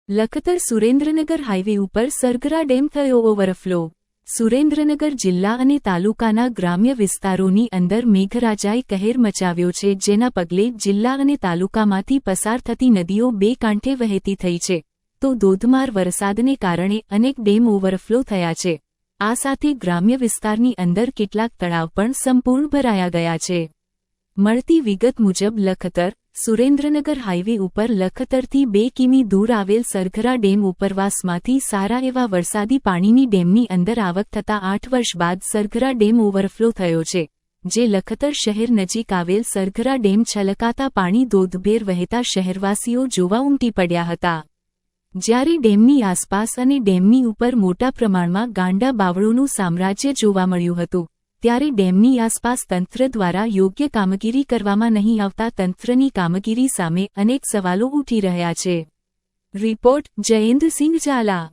Lakhtar Surendranagar highway ઉપર સરગરા dam થયો overflow. Surendranagar જિલ્લા અને તાલુકાના ગ્રામ્ય વિસ્તારોની અંદર મેઘરાજાએ કહેર મચાવ્યો છે, જેના પગલે જિલ્લા અને તાલુકામાંથી પસાર થતી નદીઓ બે કાંઠે વહેતી થઈ છે, તો ધોધમાર વરસાદને કારણે અનેક ડેમ ઓવરફ્લો થયા છે। આ સાથે ગ્રામ્ય વિસ્તારની અંદર કેટલાક તળાવ પણ સંપૂર્ણ ભરાયા ગયા છે। મળતી વિગત મુજબ લખતર સુરેન્દ્રનગર હાઈવે ઉપર લખતરથી 2 કિમી દૂર આવેલ સરગરા ડેમ ઉપરવાસમાંથી સારા એવા વરસાદી પાણીની ડેમની અંદર આવક થતાં 8 વર્ષ બાદ સરગરા ડેમ ઓવરફ્લો થયો છે, જે લખતર શહેર નજીક આવેલ સરગરા ડેમ છલકાતા પાણી ધોધભેર વહેતા શહેરવાસીઓ જોવા ઉમટી પડ્યા હતા। જ્યારે ડેમની આસપાસ અને ડેમની ઉપર મોટા પ્રમાણમાં ગાંડા બાવળોનું સામ્રાજ્ય જોવા મળ્યું હતું, ત્યારે ડેમની આસપાસ તંત્ર દ્વારા યોગ્ય કામગીરી કરવામાં નહીં આવતા તંત્રની કામગીરી સામે અનેક સવાલો ઉઠી રહ્યા છે। રિપોર્ટ જયેન્દ્રસિંહ ઝાલા।